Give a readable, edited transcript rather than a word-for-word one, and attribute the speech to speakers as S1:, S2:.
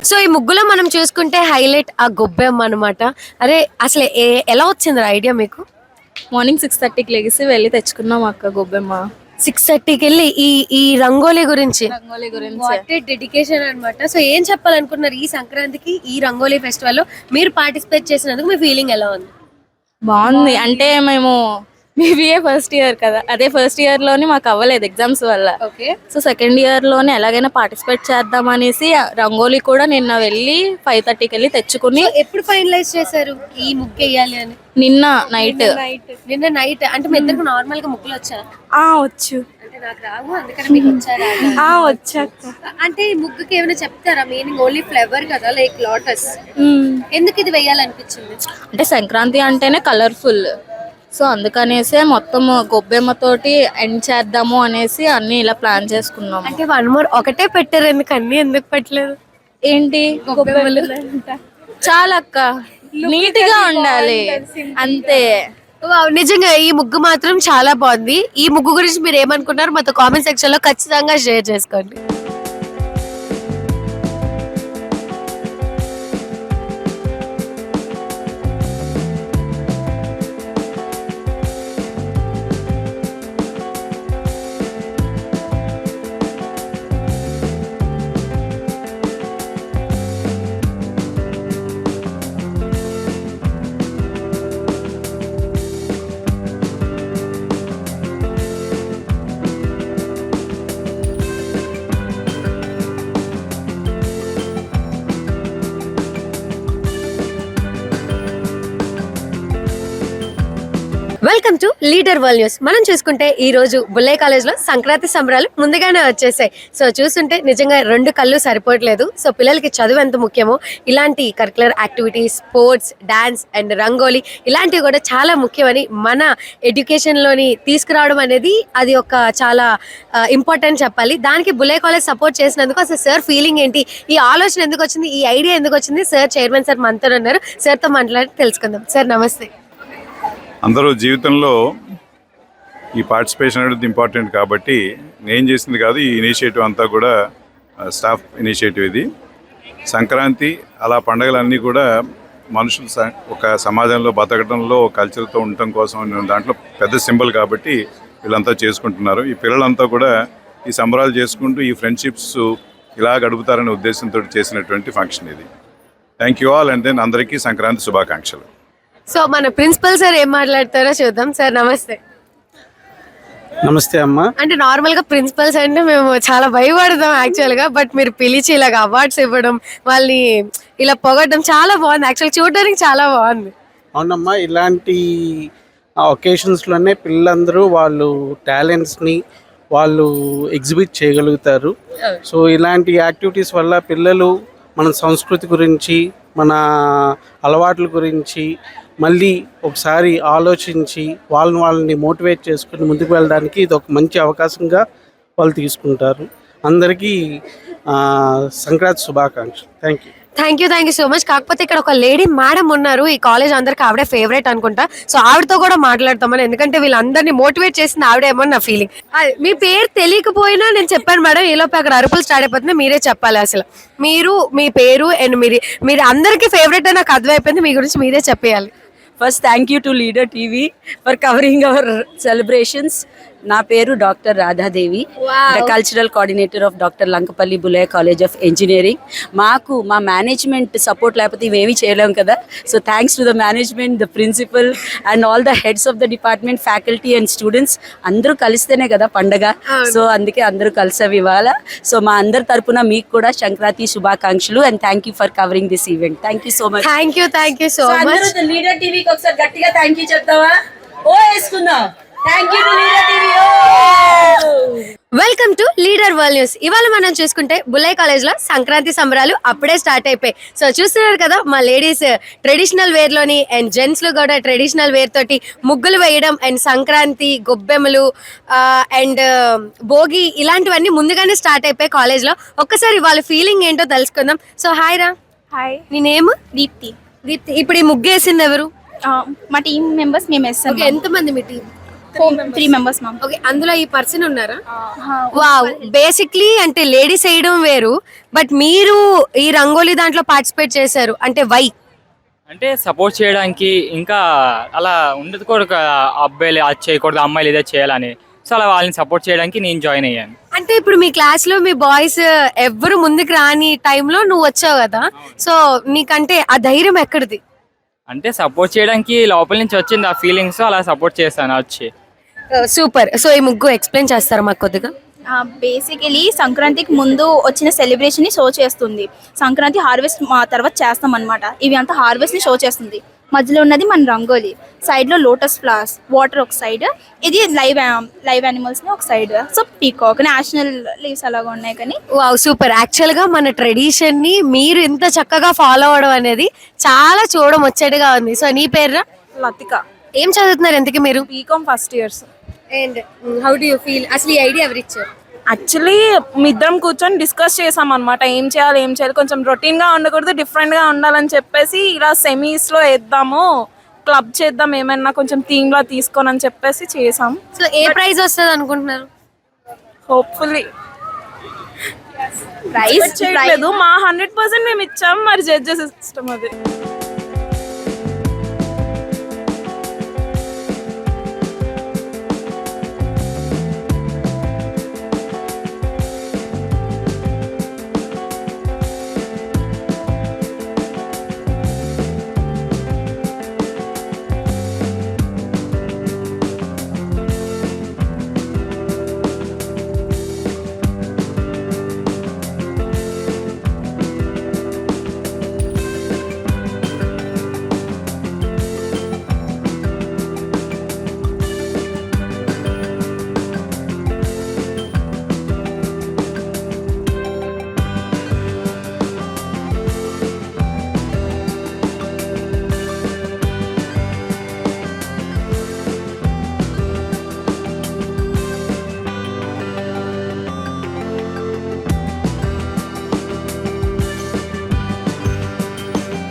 S1: So ఈ ముగ్గులో మనం చూసుకుంటే హైలైట్ ఆ గొబ్బెమ్మ అనమాట. అరే అసలు ఎలా వచ్చింది ఐడియా మీకు?
S2: మార్నింగ్ 6:30కి లెగిసి వెళ్ళి తెచ్చుకున్నాం అక్క గొబ్బెమ్మ.
S1: 6:30కి వెళ్ళి ఈ ఈ రంగోలీ గురించి
S2: రంగోలీ గురించి
S1: వాట్ డెడికేషన్ అనమాట. సో ఏం చెప్పాలనుకున్నారు ఈ సంక్రాంతికి ఈ రంగోలీ ఫెస్టివల్ లో మీరు పార్టిసిపేట్ చేసినందుకు మీ ఫీలింగ్ ఎలా ఉంది?
S2: బాగుంది. అంటే మేము బీబీఏ ఫస్ట్ ఇయర్ కదా, అదే ఫస్ట్ ఇయర్ లోనే మాకు అవ్వలేదు ఎగ్జామ్స్ వల్ల.
S1: ఓకే.
S2: సో సెకండ్ ఇయర్ లోనే ఎలాగైనా పార్టిసిపేట్ చేద్దాం అనేసి రంగోలీ కూడా నిన్న వెళ్ళి 5:30కి వెళ్ళి తెచ్చుకుని.
S1: ఎప్పుడు ఫైనలైజ్ చేశారు ఈ ముగ్గు వేయాలి అని?
S2: నిన్న నైట్.
S1: నిన్న నైట్. అంటే మీ ఇద్దరికి నార్మల్ గా ముగ్గులు వచ్చా?
S2: వచ్చు.
S1: అంటే నాకు రావు, అందుకని మీకు వచ్చారా?
S2: వచ్చాక
S1: అంటే ఈ ముగ్గుకి ఏమైనా చెప్తారా మీనింగ్? ఓన్లీ ఫ్లవర్ కదా, లైక్ లోటస్. ఎందుకు ఇది వేయాలనిపించింది?
S2: అంటే సంక్రాంతి అంటేనే కలర్ఫుల్, సో అందుకనేసే మొత్తం గొబ్బెమ్మతోటి ఎండ్ చేద్దాము అనేసి అన్ని ఇలా ప్లాన్ చేసుకున్నాము.
S1: అంటే వన్ మోర్ ఒకటే పెట్టారు, ఎందుకు అన్ని ఎందుకు పెట్టలేదు?
S2: ఏంటి గొబ్బెమ్మలు చాలా అక్క, నీట్ గా ఉండాలి అంతే.
S1: నిజంగా ఈ ముగ్గు మాత్రం చాలా బాగుంది. ఈ ముగ్గు గురించి మీరు ఏమనుకున్నారు మాతో కామెంట్ సెక్షన్ లో ఖచ్చితంగా షేర్ చేసుకోండి. Welcome to leader world news. మనం చూసుకుంటే ఈ రోజు బుల్లే కాలేజ్ లో సంక్రాంతి సంబరాలు ముందుగానే వచ్చేసాయి. సో చూస్తుంటే నిజంగా రెండు కళ్ళు సరిపోవట్లేదు. సో పిల్లలకి చదువు ఎంత ముఖ్యమో ఇలాంటి curricular activities, sports, dance and rangoli ఇలాంటివి కూడా చాలా ముఖ్యమని మన ఎడ్యుకేషన్ లోని తీసుకురావడం అనేది అది ఒక చాలా ఇంపార్టెంట్ చెప్పాలి. దానికి బుల్లే కాలేజ్ సపోర్ట్ చేసినందుకు అసలు సార్ ఫీలింగ్ ఏంటి, ఈ ఆలోచన ఎందుకు వచ్చింది, ఈ ఐడియా ఎందుకు వచ్చింది? సార్ చైర్మన్ సార్ మనతో ఉన్నారు, సార్తో మాట్లాడి తెలుసుకుందాం. సార్ నమస్తే.
S3: అందరూ జీవితంలో ఈ పార్టిసిపేషన్ అనేది ఇంపార్టెంట్ కాబట్టి నేను చేసింది కాదు, ఈ ఇనిషియేటివ్ అంతా కూడా స్టాఫ్ ఇనిషియేటివ్. ఇది సంక్రాంతి అలా పండుగలన్నీ కూడా మనుషులు ఒక సమాజంలో బతకడంలో కల్చర్తో ఉండటం కోసం దాంట్లో పెద్ద సింబల్ కాబట్టి వీళ్ళంతా చేసుకుంటున్నారు. ఈ పిల్లలంతా కూడా ఈ సంబరాలు చేసుకుంటూ ఈ ఫ్రెండ్షిప్స్ ఇలా గడుపుతారనే ఉద్దేశంతో చేసినటువంటి ఫంక్షన్ ఇది. Thank you all. And then అందరికీ సంక్రాంతి శుభాకాంక్షలు.
S1: సో మన ప్రిన్సిపల్ సార్ ఏం మాట్లాడతారో చూద్దాం. సార్ నమస్తే.
S4: నమస్తే అమ్మా.
S1: అంటే నార్మల్ గా ప్రిన్సిపల్స్ అంటే మేము చాలా భయపడతాం యాక్చువల్ గా, బట్ మీరు పిలిచి ఇలాగ అవార్డ్స్ ఇవ్వడం, వాళ్ళని ఇలా పొగడడం చాలా బాగుంది. యాక్చువల్ చూడడానికి చాలా బాగుంది.
S4: అవునమ్మా, ఇలాంటి ఒకేషన్స్లోనే పిల్లలందరూ వాళ్ళు టాలెంట్స్ని వాళ్ళు ఎగ్జిబిట్ చేయగలుగుతారు. సో ఇలాంటి యాక్టివిటీస్ వల్ల పిల్లలు మన సంస్కృతి గురించి, మన అలవాట్ల గురించి మళ్ళీ ఒకసారి ఆలోచించి వాళ్ళని మోటివేట్ చేసుకుని ముందుకు వెళ్ళడానికి ఇది ఒక మంచి అవకాశంగా వాళ్ళు తీసుకుంటారు. అందరికీ సంక్రాంతి శుభాకాంక్షలు. Thank you.
S1: Thank you so much. కాకపోతే ఇక్కడ ఒక లేడీ మేడం ఉన్నారు, ఈ కాలేజ్ అందరికి ఆవిడే ఫేవరెట్ అనుకుంటా. సో ఆవిడతో కూడా మాట్లాడతామని, ఎందుకంటే వీళ్ళందరినీ మోటివేట్ చేసింది ఆవిడేమో నా ఫీలింగ్. మీ పేరు తెలియకపోయినా నేను చెప్పాను మేడం, ఈలోపు అక్కడ అరుపులు స్టార్ట్ అయిపోతుంది, మీరే చెప్పాలి అసలు మీరు మీ పేరు అండ్ మీరు అందరికీ ఫేవరెట్ అని నాకు అర్థమైపోయింది, మీ గురించి మీరే చెప్పేయాలి.
S5: First thank you to leader TV for covering our celebrations. నా పేరు doctor Radhadevi, the cultural coordinator of doctor Lankapalli Bullayya college of engineering. మాకు మా మేనేజ్మెంట్ సపోర్ట్ లేకపోతే ఇవేమీ చేయలేము కదా. So thanks to the management, the principal and all the heads of the department, faculty and students అందరూ కలిస్తేనే కదా పండగ. సో అందుకే అందరూ కలిసేవి ఇవాళ. సో మా అందరి తరపున మీకు కూడా సంక్రాంతి శుభాకాంక్షలు and thank you for covering this event. Thank you so much.
S1: Thank you so much.
S5: Leader టీవీకి ఒకసారి గట్టిగా థ్యాంక్ యూ చెప్తావా? ఓ వేసుకుందాం. Thank you to leader TV.
S1: Welcome to leader world news. ఇవాళ మనం చూసుకుంటే బుల్లే కాలేజ్ లో సంక్రాంతి సంబరాలు అప్పుడే స్టార్ట్ అయిపోయాయి. సో చూస్తున్నారు కదా, మా లేడీస్ ట్రెడిషనల్ వేర్ లోని అండ్ జెంట్స్ లో కూడా ట్రెడిషనల్ వేర్ తోటి ముగ్గులు వేయడం అండ్ సంక్రాంతి, గొబ్బెమ్మలు అండ్ భోగి ఇలాంటివన్నీ ముందుగానే స్టార్ట్ అయిపోయాయి కాలేజ్ లో. ఒక్కసారి వాళ్ళ ఫీలింగ్ ఏంటో తెలుసుకుందాం. సో హాయ్ రా.
S6: హాయ్.
S1: నీ నేమ్?
S6: దీప్తి.
S1: దీప్తి. ఇప్పుడు ఈ ముగ్గు వేసింది ఎవరు?
S6: మా టీమ్ మెంబర్స్ మేము వేస్తాం.
S1: ఎంతమంది మీ team?
S6: Three members ma'am.
S1: Okay, అందులో ఈ పర్సన్ ఉన్నారా? వావ్, బేసిక్లీ అంటే లేడీస్ వేయడం వేరు, బట్ మీరు ఈ రంగోలీ దాంట్లో పార్టిసిపేట్ చేశారు అంటే వై?
S7: అంటే సపోర్ట్ చేయడానికి, ఇంకా అలా ఉండదు కూడా అబ్బాయిలు అది చేయకూడదు అమ్మాయిలు ఇదే చేయాలని. సో అలా వాళ్ళని సపోర్ట్ చేయడానికి నేను జాయిన్ అయ్యాను.
S1: అంటే ఇప్పుడు మీ క్లాస్ లో మీ బాయ్స్ ఎవ్వరు ముందుకు రాని టైంలో నువ్వు వచ్చావు కదా, సో నీకంటే ఆ ధైర్యం ఎక్కడిది?
S7: అంటే సపోర్ట్ చేయడానికి లోపల నుంచి వచ్చింది ఆ ఫీలింగ్స్, అలా సపోర్ట్ చేశాను వచ్చి.
S1: సూపర్. సో ఈ ముగ్గు ఎక్స్ప్లెయిన్ చేస్తారా మాకు కొద్దిగా?
S6: బేసికలీ సంక్రాంతికి ముందు వచ్చిన సెలబ్రేషన్ ని షో చేస్తుంది. సంక్రాంతి హార్వెస్ట్ తర్వాత చేస్తాం అనమాట. ఇవి అంతా హార్వెస్ట్ ని షో చేస్తుంది. మధ్యలో ఉన్నది మన రంగోలీ, సైడ్ లో లోటస్ ఫ్లవర్స్, వాటర్ ఒక సైడ్, ఇది లైవ్ యానిమల్స్ ని ఒక side. So peacock, national leaves అలాగా ఉన్నాయి. కానీ
S1: వావ్, సూపర్. యాక్చువల్ గా మన ట్రెడిషన్ ని మీరు ఇంత చక్కగా ఫాలో అవడం అనేది చాలా చూడడం వచ్చేట్టుగా ఉంది. సో నీ పేరు?
S2: లతిక,
S1: ఏం చదువుతున్నారు ఎంతకి మీరు?
S2: BCom first years.
S1: And how do you feel? అసలు ఈ ఐడియా ఎవరు ఇచ్చారు?
S2: యాక్చువల్లీ మీ ఇద్దరం కూర్చొని డిస్కస్ చేసాం అనమాట, ఏం చేయాలి, కొంచెం రొటీన్గా ఉండకూడదు, డిఫరెంట్గా ఉండాలని చెప్పేసి ఇలా సెమీస్లో వేద్దాము, క్లబ్ చేద్దాం, ఏమైనా కొంచెం థీమ్లా తీసుకొని అని చెప్పేసి చేసాం.
S1: సో ఏ ప్రైజ్ వస్తుంది అనుకుంటున్నారు?
S2: హోప్ఫుల్లీ
S6: ప్రైస్
S2: చేయట్లేదు, మా 100% మేము ఇచ్చాం, మరి జడ్జెస్ ఇష్టం అది.